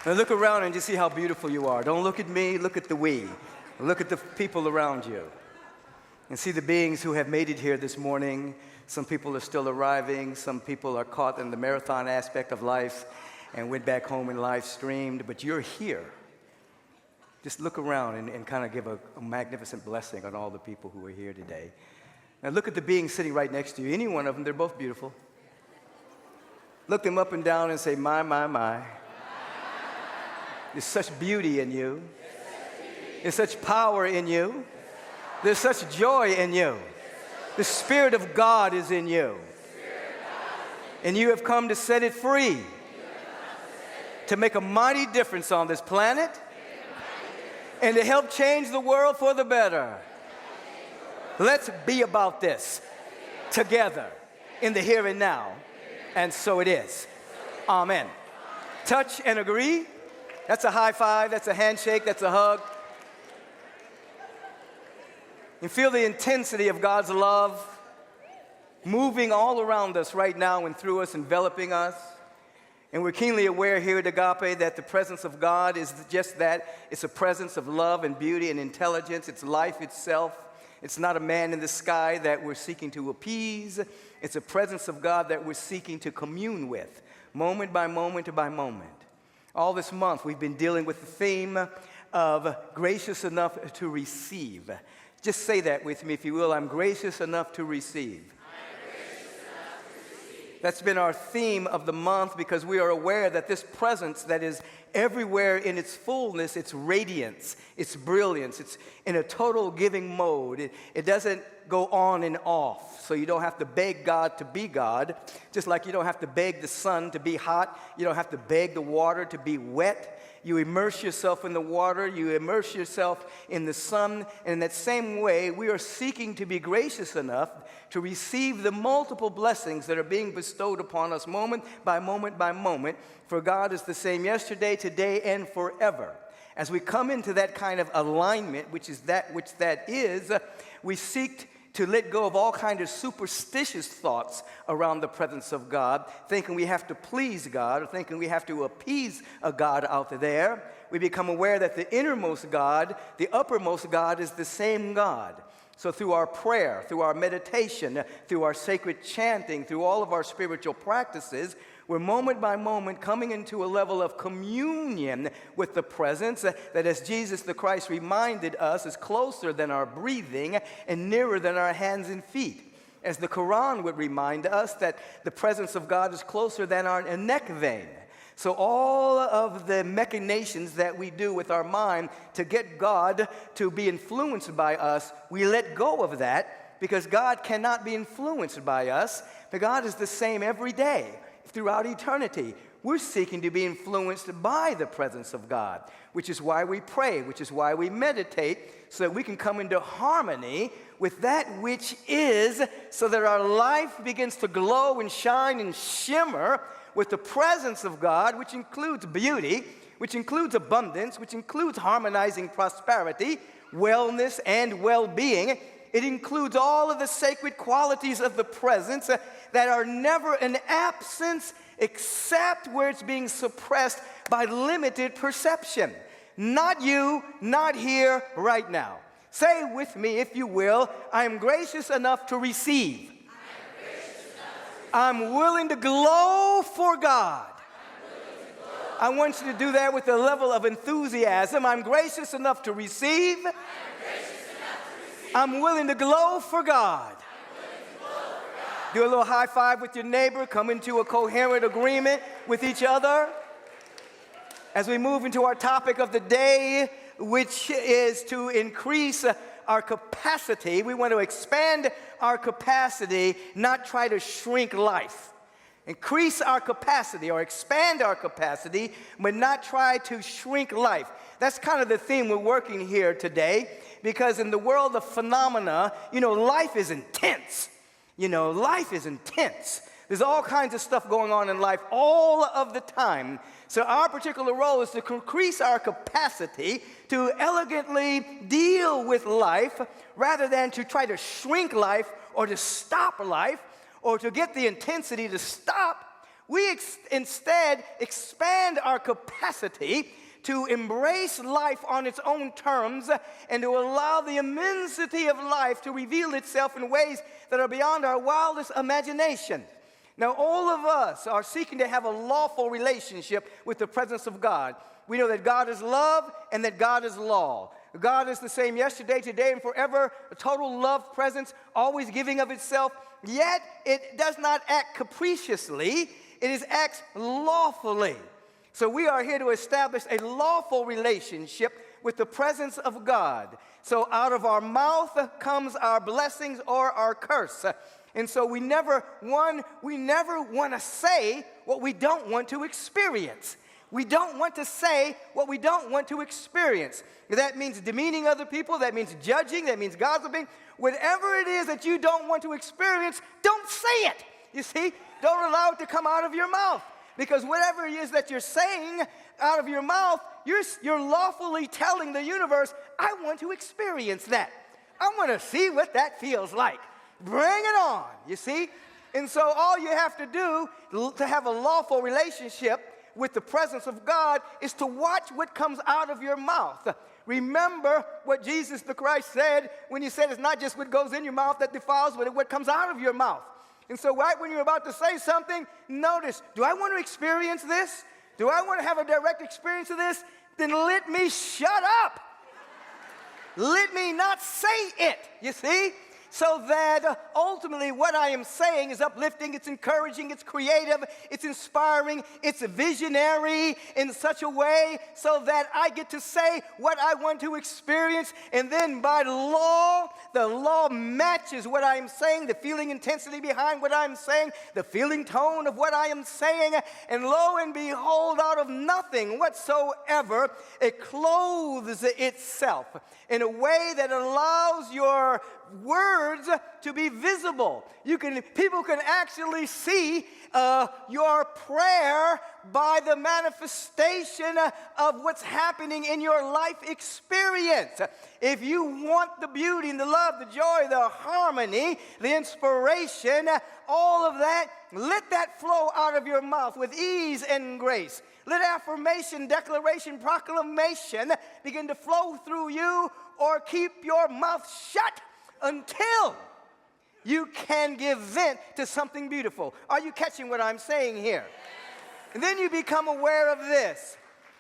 Now look around and just see how beautiful you are. Don't look at me, look at the we. Look at the people around you. And see the beings who have made it here this morning. Some people are still arriving. Some people are caught in the marathon aspect of life and went back home and live streamed. But you're here. Just look around and kind of give a magnificent blessing on all the people who are here today. Now look at the beings sitting right next to you. Any one of them, they're both beautiful. Look them up and down and say, my, my, my. There's such beauty in you. There's such power in you. There's such joy in you. The Spirit of God is in you. And you have come to set it free. To make a mighty difference on this planet. And to help change the world for the better. Let's be about this together in the here and now. And so it is. Amen. Touch and agree. That's a high five. That's a handshake. That's a hug. And feel the intensity of God's love moving all around us right now and through us, enveloping us. And we're keenly aware here at Agape that the presence of God is just that. It's a presence of love and beauty and intelligence. It's life itself. It's not a man in the sky that we're seeking to appease. It's a presence of God that we're seeking to commune with, moment by moment by moment. All this month, we've been dealing with the theme of gracious enough to receive. Just say that with me, if you will. I'm gracious enough to receive. That's been our theme of the month because we are aware that this presence that is everywhere in its fullness, its radiance, its brilliance, it's in a total giving mode. It doesn't go on and off, so you don't have to beg God to be God, just like you don't have to beg the sun to be hot. You don't have to beg the water to be wet. You immerse yourself in the water, you immerse yourself in the sun, and in that same way, we are seeking to be gracious enough to receive the multiple blessings that are being bestowed upon us moment by moment by moment, for God is the same yesterday, today, and forever. As we come into that kind of alignment, which that is, we seek to let go of all kinds of superstitious thoughts around the presence of God, thinking we have to please God or thinking we have to appease a God out there. We become aware that the innermost God, the uppermost God, is the same God. So through our prayer, through our meditation, through our sacred chanting, through all of our spiritual practices, we're moment by moment coming into a level of communion with the presence that, as Jesus the Christ reminded us, is closer than our breathing and nearer than our hands and feet. As the Quran would remind us that the presence of God is closer than our neck vein. So all of the machinations that we do with our mind to get God to be influenced by us, we let go of that because God cannot be influenced by us. But God is the same every day. Throughout eternity, we're seeking to be influenced by the presence of God, which is why we pray, which is why we meditate, so that we can come into harmony with that which is, so that our life begins to glow and shine and shimmer with the presence of God, which includes beauty, which includes abundance, which includes harmonizing prosperity, wellness, and well-being. It includes all of the sacred qualities of the presence that are never an absence except where it's being suppressed by limited perception. Not you, not here, right now. Say with me, if you will, I am gracious enough to receive. I'm willing to glow for God. I want you to do that with a level of enthusiasm. I'm gracious enough to receive. I'm willing to glow for God. Do a little high five with your neighbor. Come into a coherent agreement with each other. As we move into our topic of the day, which is to increase our capacity. We want to expand our capacity, not try to shrink life. Increase our capacity or expand our capacity, but not try to shrink life. That's kind of the theme we're working here today, because in the world of phenomena, life is intense. Life is intense. There's all kinds of stuff going on in life all of the time. So our particular role is to increase our capacity to elegantly deal with life rather than to try to shrink life or to stop life or to get the intensity to stop. We instead expand our capacity to embrace life on its own terms and to allow the immensity of life to reveal itself in ways that are beyond our wildest imagination. Now, all of us are seeking to have a lawful relationship with the presence of God. We know that God is love and that God is law. God is the same yesterday, today, and forever, a total love presence, always giving of itself, yet it does not act capriciously, it acts lawfully. So we are here to establish a lawful relationship with the presence of God. So out of our mouth comes our blessings or our curse. And so we never want to say what we don't want to experience. We don't want to say what we don't want to experience. That means demeaning other people. That means judging. That means gossiping. Whatever it is that you don't want to experience, don't say it. You see? Don't allow it to come out of your mouth. Because whatever it is that you're saying out of your mouth, you're lawfully telling the universe, I want to experience that. I want to see what that feels like. Bring it on, you see? And so all you have to do to have a lawful relationship with the presence of God is to watch what comes out of your mouth. Remember what Jesus the Christ said when he said it's not just what goes in your mouth that defiles, but what comes out of your mouth. And so right when you're about to say something, notice, do I want to experience this? Do I want to have a direct experience of this? Then let me shut up. Let me not say it, you see? So that ultimately what I am saying is uplifting, it's encouraging, it's creative, it's inspiring, it's visionary in such a way so that I get to say what I want to experience. And then by law, the law matches what I am saying, the feeling intensity behind what I'm saying, the feeling tone of what I am saying. And lo and behold, out of nothing whatsoever, it clothes itself in a way that allows your words to be visible. People can actually see your prayer by the manifestation of what's happening in your life experience. If you want the beauty and the love, the joy, the harmony, the inspiration, all of that, let that flow out of your mouth with ease and grace. Let affirmation, declaration, proclamation begin to flow through you, or keep your mouth shut until you can give vent to something beautiful. Are you catching what I'm saying here? And then you become aware of this.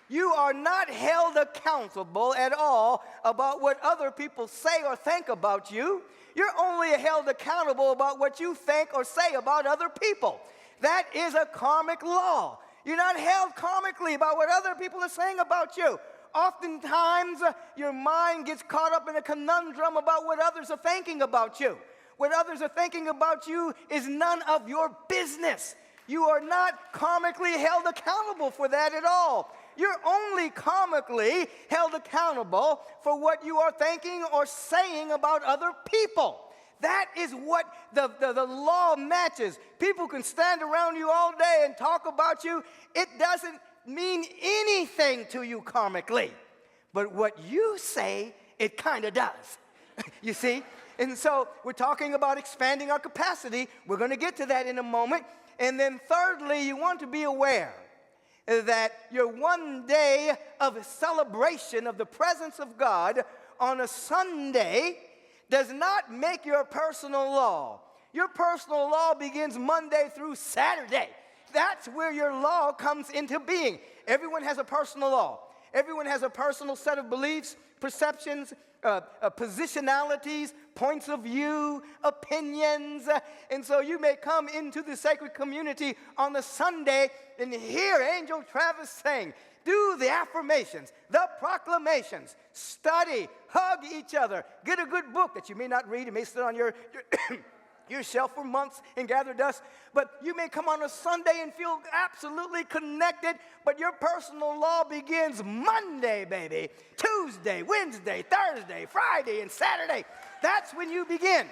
You are not held accountable at all about what other people say or think about you. You're only held accountable about what you think or say about other people. That is a karmic law. You're not held karmically about what other people are saying about you. Oftentimes, your mind gets caught up in a conundrum about what others are thinking about you. What others are thinking about you is none of your business. You are not karmically held accountable for that at all. You're only karmically held accountable for what you are thinking or saying about other people. That is what the law matches. People can stand around you all day and talk about you. It doesn't mean anything to you karmically. But what you say, it kind of does. You see? And so we're talking about expanding our capacity. We're going to get to that in a moment. And then thirdly, you want to be aware that your one day of celebration of the presence of God on a Sunday does not make your personal law. Your personal law begins Monday through Saturday. That's where your law comes into being. Everyone has a personal law. Everyone has a personal set of beliefs, perceptions, positionalities, points of view, opinions. And so you may come into the sacred community on the Sunday and hear Angel Travis sing. Do the affirmations, the proclamations, study, hug each other, get a good book that you may not read. It may sit on your shelf for months and gather dust. But you may come on a Sunday and feel absolutely connected, but your personal law begins Monday, baby. Tuesday, Wednesday, Thursday, Friday, and Saturday. That's when you begin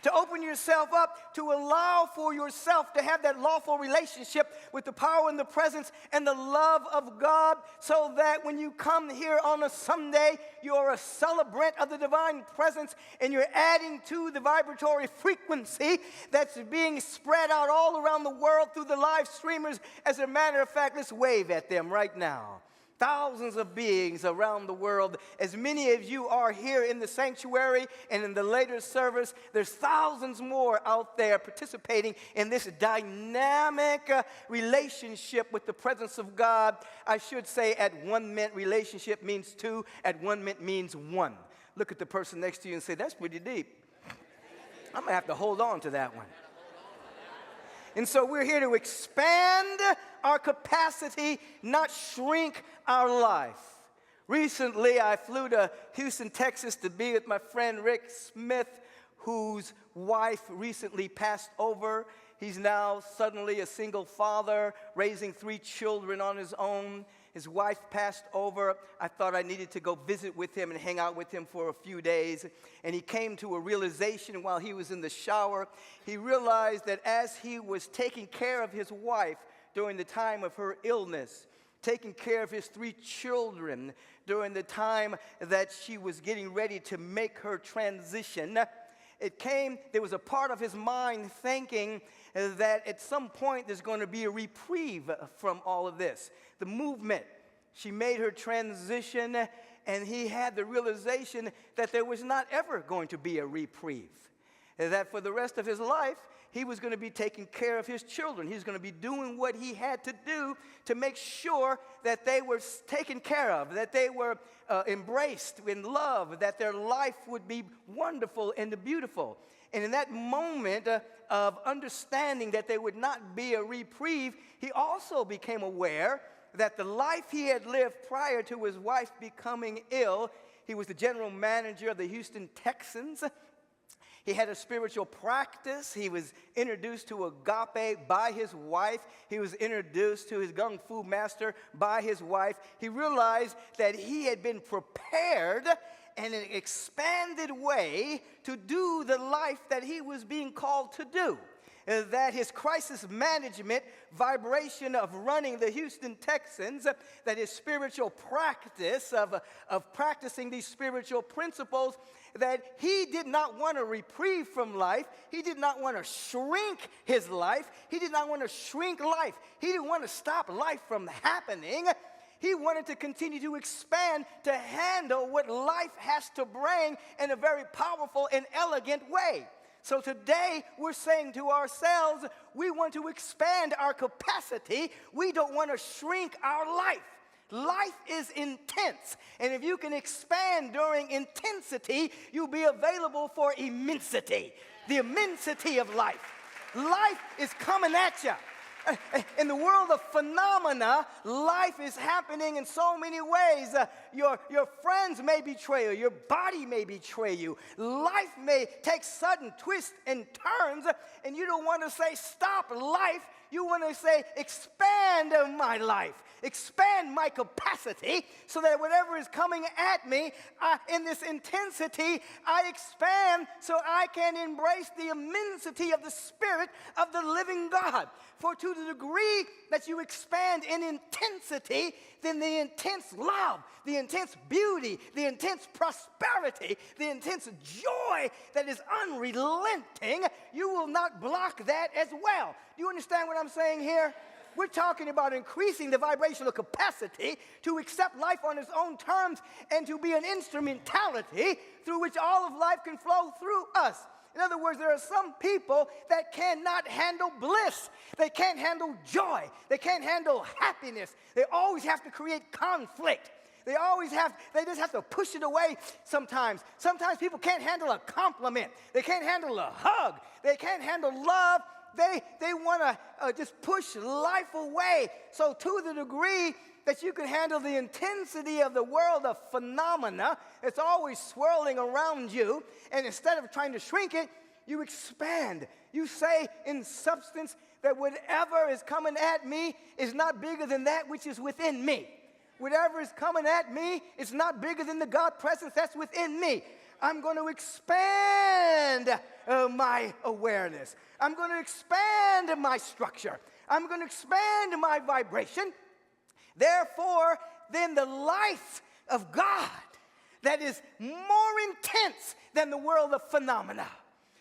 to open yourself up, to allow for yourself to have that lawful relationship with the power and the presence and the love of God, so that when you come here on a Sunday, you're a celebrant of the divine presence and you're adding to the vibratory frequency that's being spread out all around the world through the live streamers. As a matter of fact, let's wave at them right now. Thousands of beings around the world. As many of you are here in the sanctuary and in the later service, there's thousands more out there participating in this dynamic relationship with the presence of God. I should say at 1 mint relationship means 2, at 1 mint means 1. Look at the person next to you and say, that's pretty deep. I'm going to have to hold on to that one. And so we're here to expand our capacity, not shrink our life. Recently, I flew to Houston, Texas to be with my friend Rick Smith, whose wife recently passed over. He's now suddenly a single father, raising 3 children on his own. His wife passed over. I thought I needed to go visit with him and hang out with him for a few days. And he came to a realization while he was in the shower. He realized that as he was taking care of his wife during the time of her illness, taking care of his 3 children during the time that she was getting ready to make her transition, there was a part of his mind thinking that at some point there's going to be a reprieve from all of this. The movement, she made her transition, and he had the realization that there was not ever going to be a reprieve. That for the rest of his life, he was going to be taking care of his children. He was going to be doing what he had to do to make sure that they were taken care of, that they were embraced in love, that their life would be wonderful and beautiful. And in that moment of understanding that there would not be a reprieve, he also became aware that the life he had lived prior to his wife becoming ill, he was the general manager of the Houston Texans. He had a spiritual practice. He was introduced to Agape by his wife. He was introduced to his Kung Fu master by his wife. He realized that he had been prepared in an expanded way to do the life that he was being called to do. That his crisis management vibration of running the Houston Texans, that his spiritual practice of practicing these spiritual principles, that he did not want a reprieve from life. He did not want to shrink his life. He did not want to shrink life. He didn't want to stop life from happening. He wanted to continue to expand to handle what life has to bring in a very powerful and elegant way. So today, we're saying to ourselves, we want to expand our capacity. We don't want to shrink our life. Life is intense. And if you can expand during intensity, you'll be available for immensity. The immensity of life. Life is coming at you. In the world of phenomena, life is happening in so many ways. Your friends may betray you. Your body may betray you. Life may take sudden twists and turns, and you don't want to say, stop life. You want to say, expand my life. Expand my capacity so that whatever is coming at me in this intensity, I expand so I can embrace the immensity of the Spirit of the living God. For to the degree that you expand in intensity, then the intense love, the intense beauty, the intense prosperity, the intense joy that is unrelenting, you will not block that as well. Do you understand what I'm saying here? We're talking about increasing the vibrational capacity to accept life on its own terms and to be an instrumentality through which all of life can flow through us. In other words, there are some people that cannot handle bliss. They can't handle joy. They can't handle happiness. They always have to create conflict. They just have to push it away sometimes. Sometimes people can't handle a compliment. They can't handle a hug. They can't handle love. They want to just push life away. So to the degree that you can handle the intensity of the world of phenomena, it's always swirling around you, and instead of trying to shrink it, you expand. You say in substance that whatever is coming at me is not bigger than that which is within me. Whatever is coming at me is not bigger than the God presence that's within me. I'm going to expand my awareness. I'm going to expand my structure. I'm going to expand my vibration. Therefore, then the life of God that is more intense than the world of phenomena.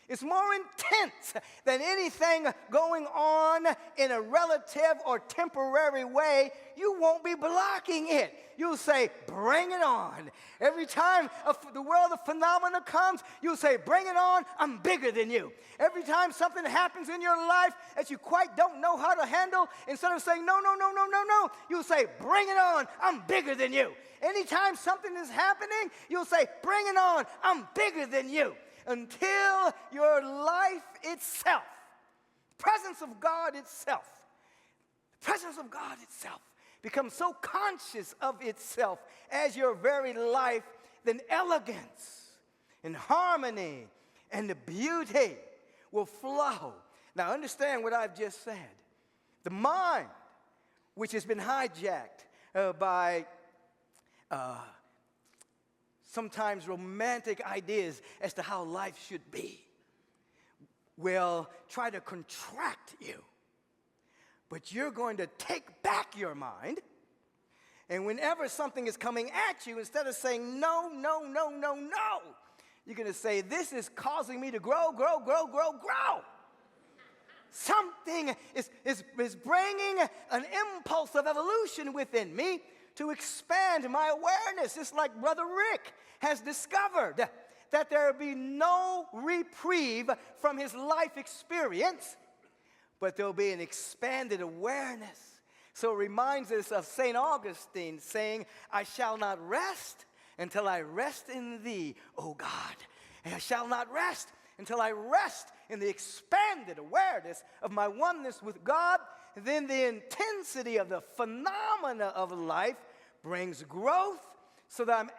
It's more intense than anything going on in a relative or temporary way. You won't be blocking it. You'll say, bring it on. Every time the world of phenomena comes, you'll say, bring it on, I'm bigger than you. Every time something happens in your life that you quite don't know how to handle, instead of saying, no, you'll say, bring it on, I'm bigger than you. Anytime something is happening, you'll say, bring it on, I'm bigger than you. Until your life itself, presence of God itself, becomes so conscious of itself as your very life, then elegance and harmony and the beauty will flow. Now understand what I've just said. The mind, which has been hijacked by sometimes romantic ideas as to how life should be, will try to contract you. But you're going to take back your mind, and whenever something is coming at you, instead of saying no, you're going to say, this is causing me to grow. Something is bringing an impulse of evolution within me to expand my awareness. It's like Brother Rick has discovered that there will be no reprieve from his life experience, but there will be an expanded awareness. So it reminds us of St. Augustine saying, I shall not rest until I rest in thee, O God. And I shall not rest until I rest in the expanded awareness of my oneness with God. Then the intensity of the phenomena of life brings growth so that I'm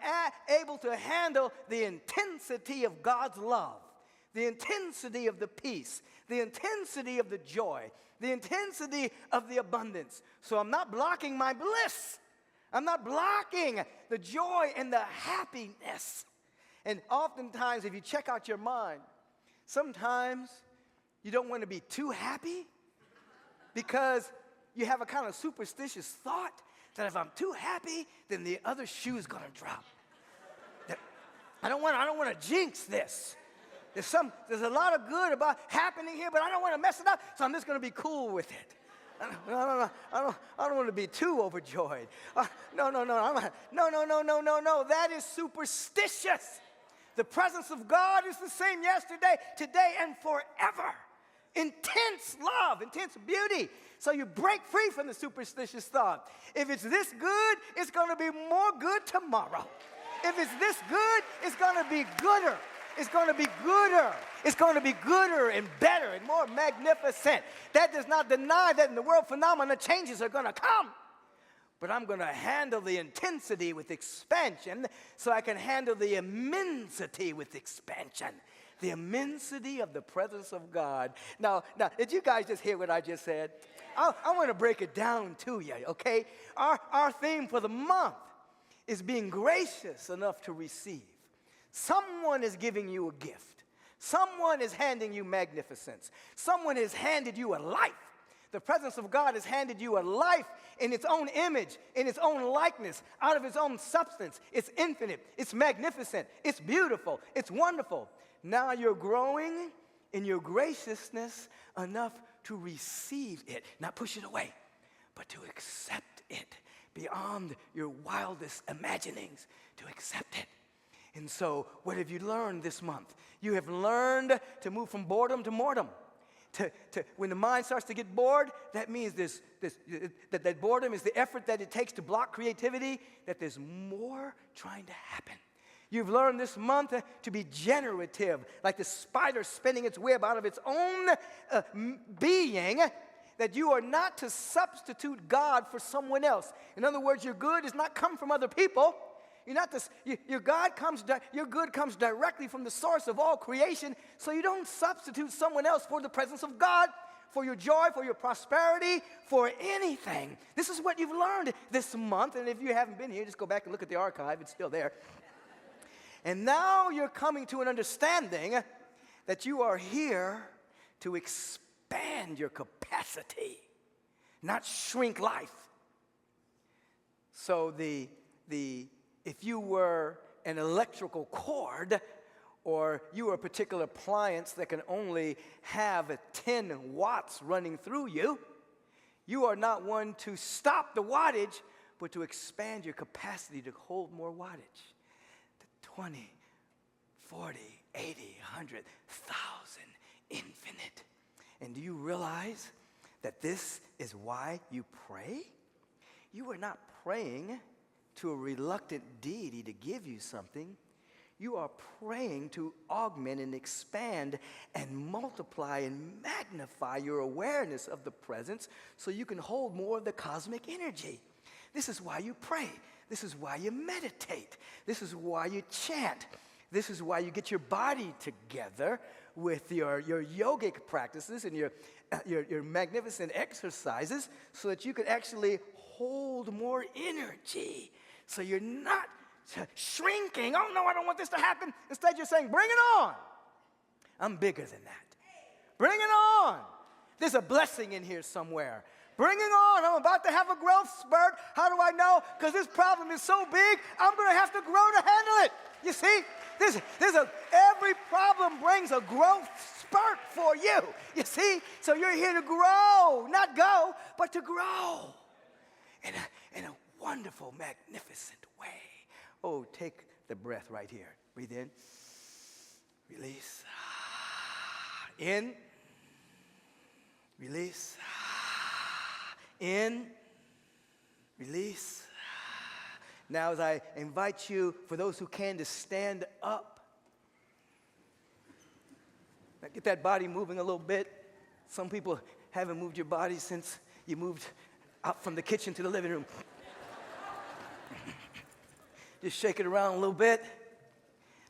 able to handle the intensity of God's love, the intensity of the peace, the intensity of the joy, the intensity of the abundance. So I'm not blocking my bliss. I'm not blocking the joy and the happiness. And oftentimes, if you check out your mind, sometimes you don't want to be too happy because you have a kind of superstitious thought that if I'm too happy, then the other shoe's gonna drop. I don't want to jinx this. There's a lot of good about happening here, but I don't want to mess it up, so I'm just gonna be cool with it. I don't want to be too overjoyed. No. That is superstitious. The presence of God is the same yesterday, today, and forever. Intense love, intense beauty. So you break free from the superstitious thought. If it's this good, it's going to be more good tomorrow. If it's this good, it's going to be gooder. It's going to be gooder. It's going to be gooder and better and more magnificent. That does not deny that in the world phenomena, changes are going to come. But I'm going to handle the intensity with expansion so I can handle the immensity with expansion. The immensity of the presence of God. Now, did you guys just hear what I just said? I want to break it down to you, okay? Our theme for the month is being gracious enough to receive. Someone is giving you a gift. Someone is handing you magnificence. Someone has handed you a life. The presence of God has handed you a life in its own image, in its own likeness, out of its own substance. It's infinite. It's magnificent. It's beautiful. It's wonderful. Now you're growing in your graciousness enough to receive it. Not push it away, but to accept it beyond your wildest imaginings, to accept it. And so what have you learned this month? You have learned to move from boredom to mortem. When the mind starts to get bored, that means that boredom is the effort that it takes to block creativity, that there's more trying to happen. You've learned this month to be generative, like the spider spinning its web out of its own being, that you are not to substitute God for someone else. In other words, your good does not come from other people. Your good comes directly from the source of all creation, so you don't substitute someone else for the presence of God, for your joy, for your prosperity, for anything. This is what you've learned this month, and if you haven't been here, just go back and look at the archive. It's still there. And now you're coming to an understanding that you are here to expand your capacity, not shrink life. So if you were an electrical cord, or you are a particular appliance that can only have 10 watts running through you, you are not one to stop the wattage, but to expand your capacity to hold more wattage. The 20, 40, 80, 100, 1,000, infinite. And do you realize that this is why you pray? You are not praying to a reluctant deity to give you something. You are praying to augment and expand and multiply and magnify your awareness of the presence so you can hold more of the cosmic energy. This is why you pray. This is why you meditate. This is why you chant. This is why you get your body together with your yogic practices and your magnificent exercises so that you can actually hold more energy. So you're not shrinking. Oh, no, I don't want this to happen. Instead, you're saying, bring it on. I'm bigger than that. Bring it on. There's a blessing in here somewhere. Bring it on. I'm about to have a growth spurt. How do I know? Because this problem is so big, I'm going to have to grow to handle it. You see? Every problem brings a growth spurt for you. You see? So you're here to grow, not go, but to grow in a wonderful, magnificent way. Oh, take the breath right here. Breathe in. Release. In. Release. In. Release. Now, as I invite you, for those who can, to stand up. Now, get that body moving a little bit. Some people haven't moved your body since you moved out from the kitchen to the living room. Just shake it around a little bit,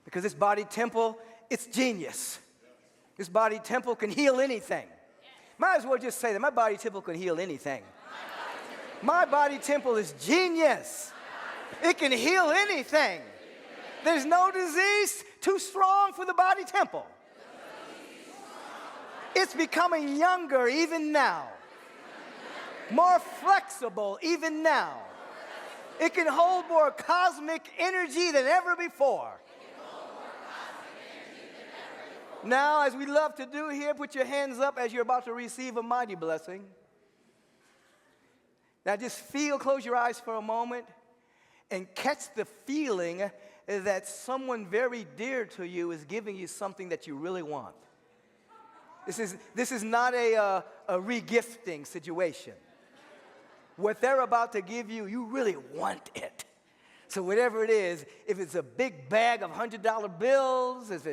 because this body temple, it's genius. This body temple can heal anything. Might as well just say that my body temple can heal anything. My body temple is genius. It can heal anything. There's no disease too strong for the body temple. It's becoming younger even now. More flexible even now. It can hold more cosmic energy than ever before. Now, as we love to do here, put your hands up as you're about to receive a mighty blessing. Now just close your eyes for a moment and catch the feeling that someone very dear to you is giving you something that you really want. This is not a re-gifting situation. What they're about to give you, you really want it. So whatever it is, if it's a big bag of $100 bills, if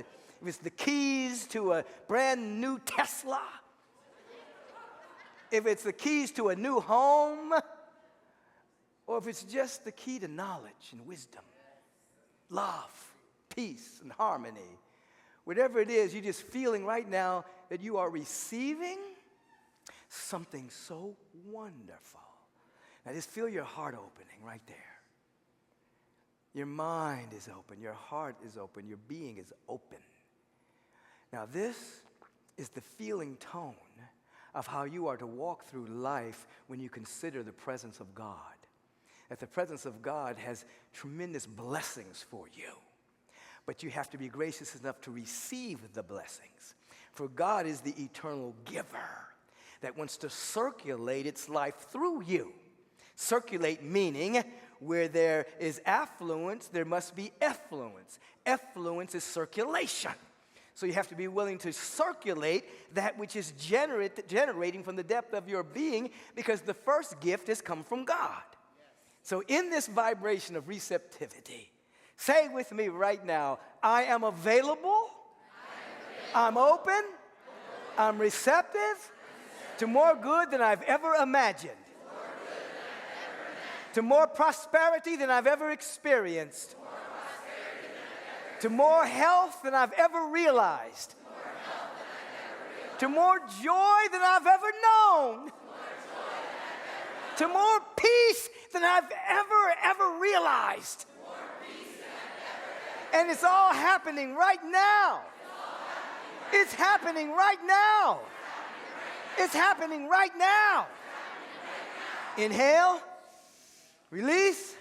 it's the keys to a brand new Tesla, if it's the keys to a new home, or if it's just the key to knowledge and wisdom, love, peace, and harmony, whatever it is, you're just feeling right now that you are receiving something so wonderful. Now just feel your heart opening right there. Your mind is open, your heart is open, your being is open. Now this is the feeling tone of how you are to walk through life when you consider the presence of God. That the presence of God has tremendous blessings for you. But you have to be gracious enough to receive the blessings. For God is the eternal giver that wants to circulate its life through you. Circulate meaning where there is affluence, there must be effluence. Effluence is circulation. So you have to be willing to circulate that which is generating from the depth of your being, because the first gift has come from God. So in this vibration of receptivity, say with me right now, I am available, I'm open, I'm receptive to more good than I've ever imagined, to more prosperity than I've ever experienced, to more health than I've ever realized, to more joy than I've ever known, to more peace than I've ever realized. And it's all happening right now. It's happening right now. It's happening right now. Inhale. Release.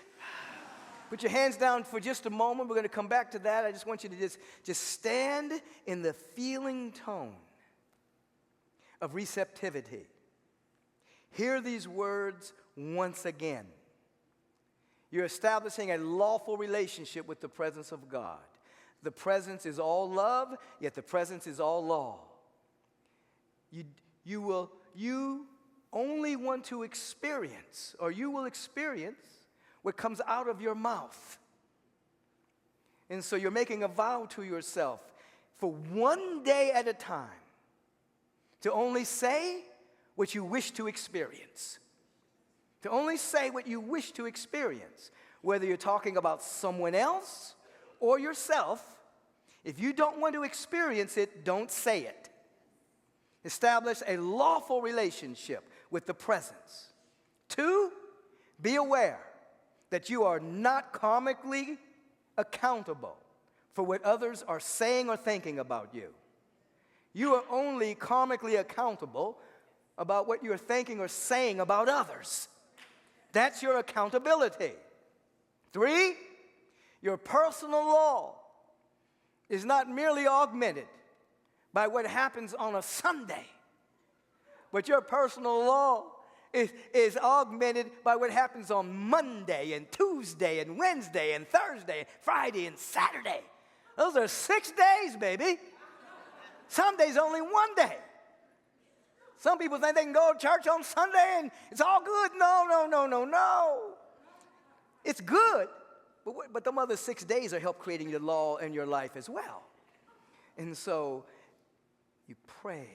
Put your hands down for just a moment. We're going to come back to that. I just want you to just stand in the feeling tone of receptivity. Hear these words once again. You're establishing a lawful relationship with the presence of God. The presence is all love, yet the presence is all law. You only want to experience, or you will experience what comes out of your mouth. And so you're making a vow to yourself for one day at a time to only say what you wish to experience. To only say what you wish to experience, whether you're talking about someone else or yourself. If you don't want to experience it, don't say it. Establish a lawful relationship with the presence. 2, be aware that you are not karmically accountable for what others are saying or thinking about you. You are only karmically accountable about what you're thinking or saying about others. That's your accountability. 3, your personal law is not merely augmented by what happens on a Sunday, but your personal law is augmented by what happens on Monday and Tuesday and Wednesday and Thursday and Friday and Saturday. Those are 6 days, baby. Some days only 1 day. Some people think they can go to church on Sunday and it's all good. No. It's good, but them other 6 days are help creating the law in your life as well. And so you pray,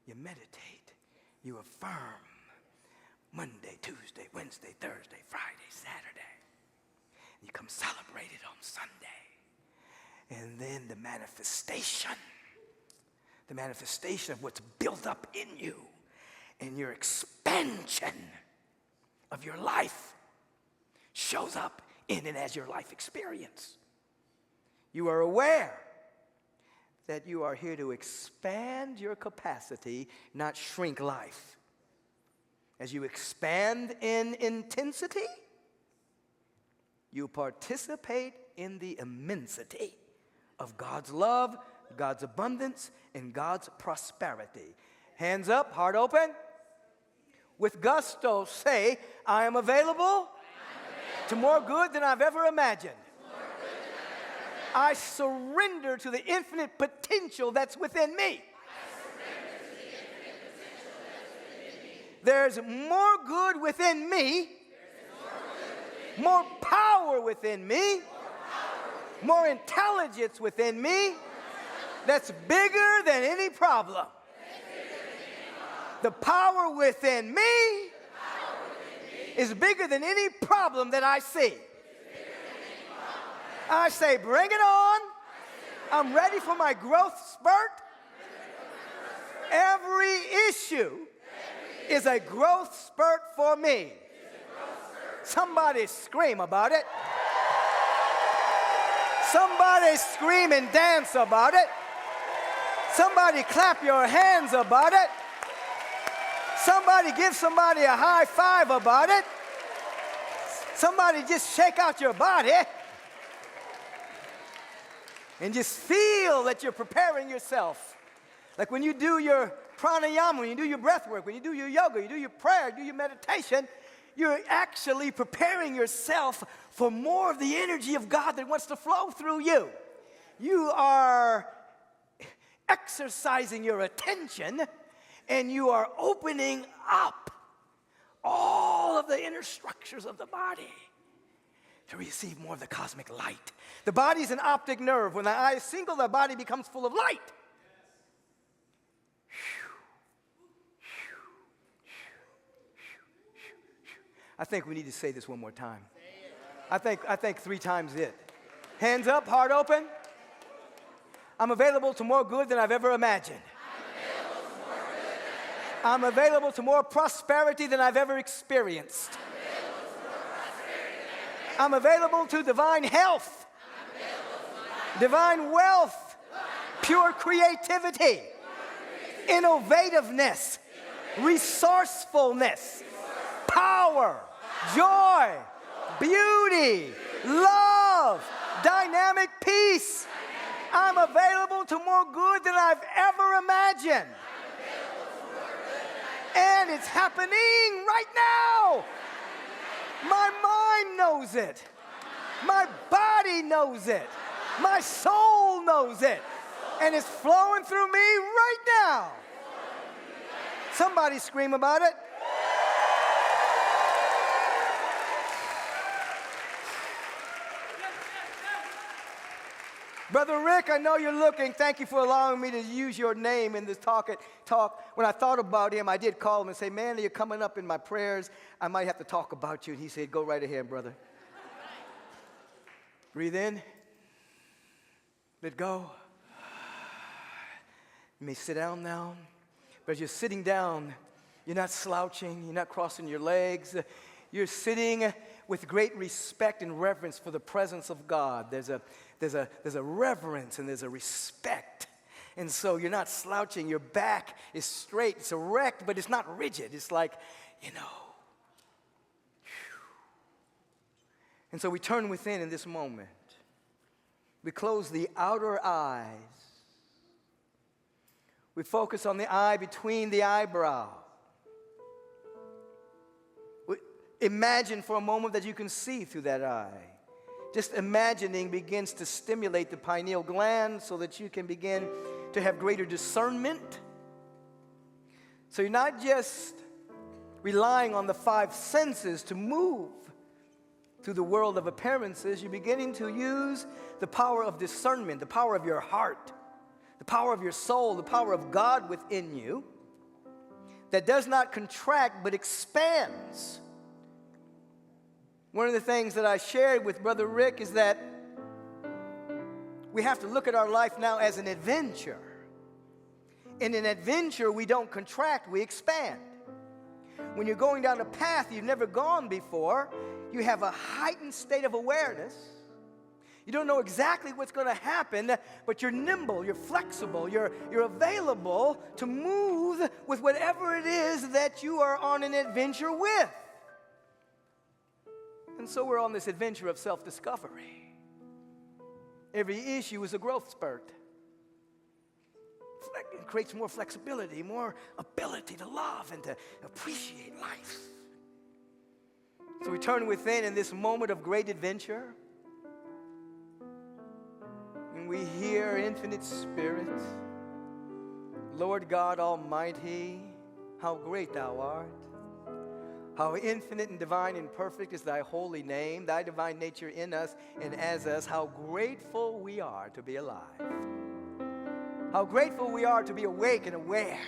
you meditate, you affirm Monday, Tuesday, Wednesday, Thursday, Friday, Saturday. You come celebrate it on Sunday. And then the manifestation of what's built up in you and your expansion of your life shows up in and as your life experience. You are aware that you are here to expand your capacity, not shrink life. As you expand in intensity, you participate in the immensity of God's love, God's abundance, and God's prosperity. Hands up, heart open. With gusto, say, I am available to more good than I've ever imagined. I surrender to the infinite potential that's within me. There's more good within me, more power within me, more intelligence within me that's bigger than any problem. The power within me is bigger than any problem that I see. I say, bring it on. I'm ready for my growth spurt. Every issue is a growth spurt for me. Somebody scream about it. Somebody scream and dance about it. Somebody clap your hands about it. Somebody give somebody a high five about it. Somebody just shake out your body and just feel that you're preparing yourself. Like when you do your pranayama, when you do your breath work, when you do your yoga, you do your prayer, you do your meditation, you're actually preparing yourself for more of the energy of God that wants to flow through you. You are exercising your attention and you are opening up all of the inner structures of the body to receive more of the cosmic light. The body is an optic nerve. When the eye is single, the body becomes full of light. I think we need to say this one more time. I think 3 times it. Hands up, heart open. I'm available to more good than I've ever imagined. I'm available to more prosperity than I've ever experienced. I'm available to divine health. divine wealth, pure creativity, innovativeness, resourcefulness, power, joy, beauty, love, dynamic peace. I'm available to more good than I've ever imagined. And it's happening right now. My mind knows it. My body knows it. My soul knows it. And it's flowing through me right now. Somebody scream about it. Brother Rick, I know you're looking. Thank you for allowing me to use your name in this talk. When I thought about him, I did call him and say, man, you're coming up in my prayers. I might have to talk about you. And he said, go right ahead, brother. Breathe in. Let go. You may sit down now. But as you're sitting down, you're not slouching. You're not crossing your legs. You're sitting with great respect and reverence for the presence of God. There's a reverence and there's a respect. And so you're not slouching. Your back is straight. It's erect, but it's not rigid. It's like, you know. And so we turn within in this moment. We close the outer eyes. We focus on the eye between the eyebrow. Imagine for a moment that you can see through that eye. Just imagining begins to stimulate the pineal gland so that you can begin to have greater discernment. So you're not just relying on the five senses to move through the world of appearances. You're beginning to use the power of discernment, the power of your heart, the power of your soul, the power of God within you that does not contract but expands. One of the things that I shared with Brother Rick is that we have to look at our life now as an adventure. In an adventure, we don't contract, we expand. When you're going down a path you've never gone before, you have a heightened state of awareness. You don't know exactly what's going to happen, but you're nimble, you're flexible, you're available to move with whatever it is that you are on an adventure with. And so we're on this adventure of self-discovery. Every issue is a growth spurt. It creates more flexibility, more ability to love and to appreciate life. So we turn within in this moment of great adventure. And we hear infinite spirit. Lord God Almighty, how great thou art. How infinite and divine and perfect is thy holy name, thy divine nature in us and as us. How grateful we are to be alive. How grateful we are to be awake and aware.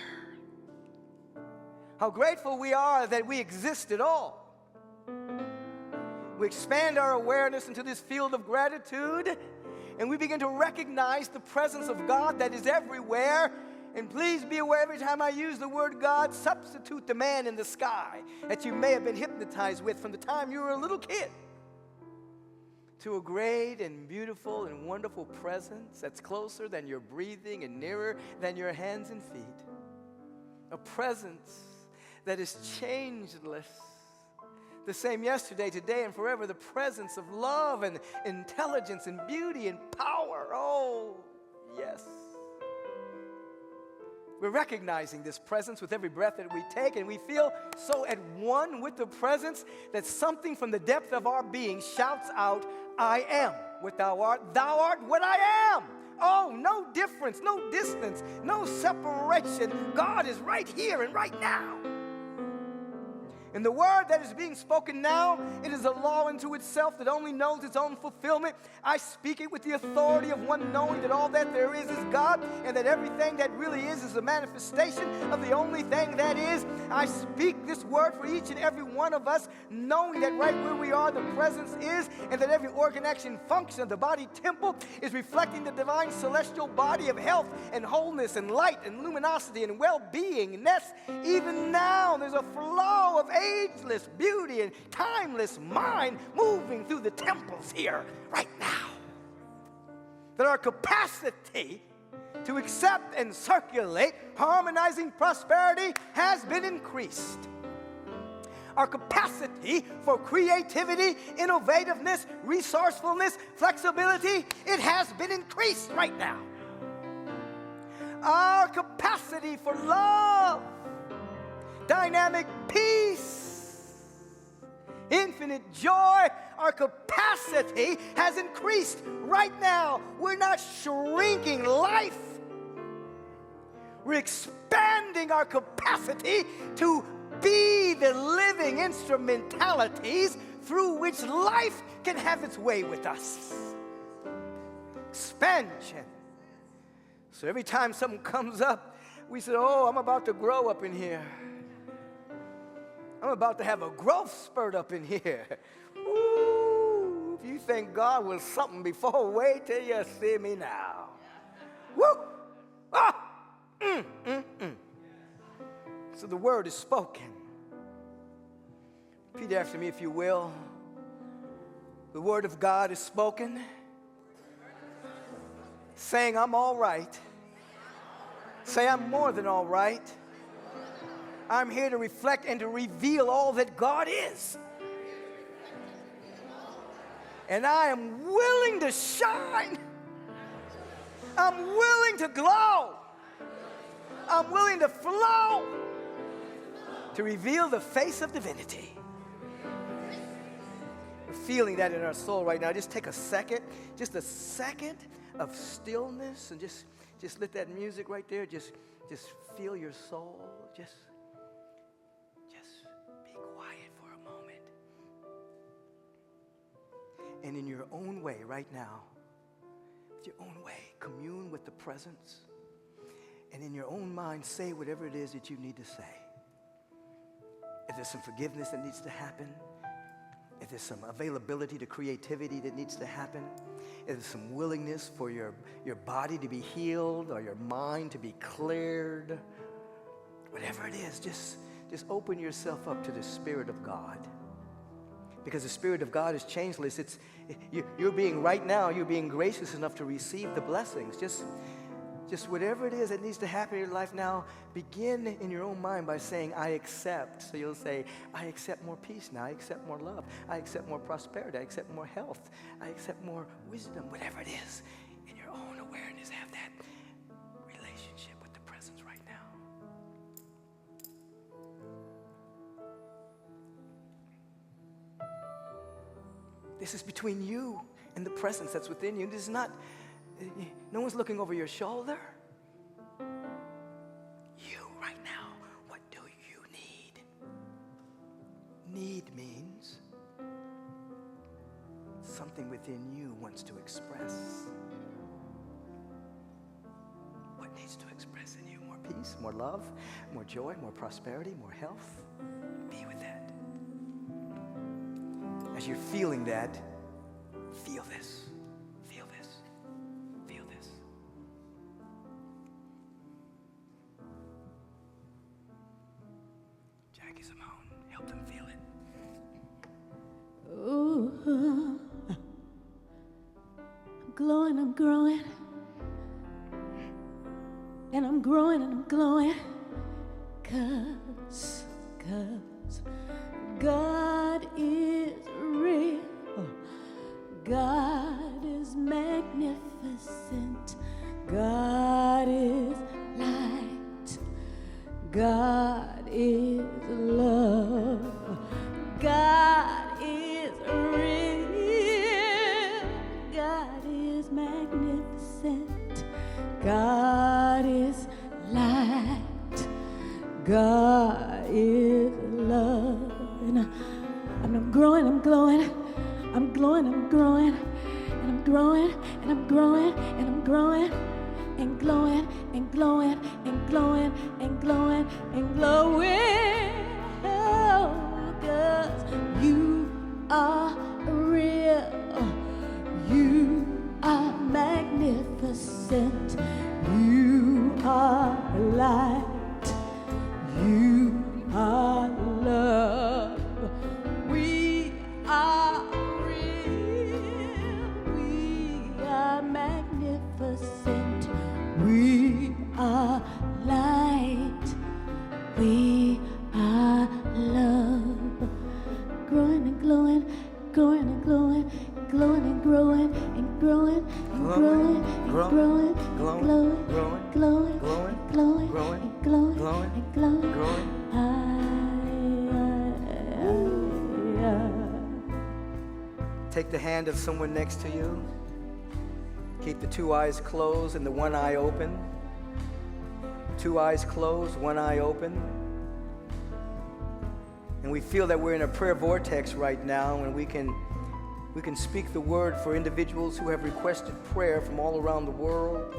How grateful we are that we exist at all. We expand our awareness into this field of gratitude, and we begin to recognize the presence of God that is everywhere. And please be aware, every time I use the word God, substitute the man in the sky that you may have been hypnotized with from the time you were a little kid to a great and beautiful and wonderful presence that's closer than your breathing and nearer than your hands and feet. A presence that is changeless, the same yesterday, today, and forever. The presence of love and intelligence and beauty and power. Oh, yes. We're recognizing this presence with every breath that we take, and we feel so at one with the presence that something from the depth of our being shouts out, I am what thou art. Thou art what I am. Oh, no difference, no distance, no separation. God is right here and right now. And the word that is being spoken now, it is a law unto itself that only knows its own fulfillment. I speak it with the authority of one knowing that all that there is God, and that everything that really is a manifestation of the only thing that is. I speak this word for each and every one of us, knowing that right where we are, the presence is, and that every organ, action, function of the body temple is reflecting the divine celestial body of health and wholeness and light and luminosity and well-beingness. Even now, there's a flow of ageless beauty and timeless mind moving through the temples here right now. that our capacity to accept and circulate harmonizing prosperity has been increased. Our capacity for creativity, innovativeness, resourcefulness, flexibility, it has been increased right now. Our capacity for love, dynamic peace, infinite joy, our capacity has increased right now. We're not shrinking life. We're expanding our capacity to be the living instrumentalities through which life can have its way with us. Expansion. So every time something comes up, we say, oh, I'm about to grow up in here. I'm about to have a growth spurt up in here. Ooh, if you think God was something before, wait till you see me now. Woo! Ah! So the word is spoken. Repeat after me, if you will. The word of God is spoken, saying I'm all right. Say I'm more than all right. I'm here to reflect and to reveal all that God is. And I am willing to shine. I'm willing to glow. I'm willing to flow to reveal the face of divinity. We're feeling that in our soul right now. Just take a second, just a second of stillness, and just let that music right there, just feel your soul. Just be quiet for a moment. And in your own way right now, your own way, commune with the presence. And in your own mind, say whatever it is that you need to say. If there's some forgiveness that needs to happen, if there's some availability to creativity that needs to happen, if there's some willingness for your body to be healed or your mind to be cleared, whatever it is, just open yourself up to the Spirit of God. Because the Spirit of God is changeless. You're being gracious enough to receive the blessings. Just whatever it is that needs to happen in your life now, begin in your own mind by saying, I accept. So you'll say, I accept more peace now. I accept more love. I accept more prosperity. I accept more health. I accept more wisdom. Whatever it is, in your own awareness, have that relationship with the presence right now. This is between you and the presence that's within you. This is not... No one's looking over your shoulder. You right now, what do you need? Need means something within you wants to express. What needs to express in you? More peace, more love, more joy, more prosperity, more health. Be with that. As you're feeling that, feel this. Help them feel it. Ooh, I'm glowing, I'm growing. And I'm growing and I'm glowing. Cause God is real. God is magnificent. God is light. God is love. God is real. God is magnificent. God is light. God is love. And I'm growing, I'm glowing. I'm glowing, I'm growing. And I'm growing, and I'm growing, and I'm growing. And glowing, and glowing, and glowing, and glowing, and glowing. Oh, 'cause you are real. You are magnificent. You are light. You are love. We are real. We are magnificent. glowing, and glowing, glowing, and glowing. growing. Take the hand of someone next to you. Keep the two eyes closed and the one eye open. Two eyes closed, one eye open. And we feel that we're in a prayer vortex right now, and we can speak the word for individuals who have requested prayer from all around the world.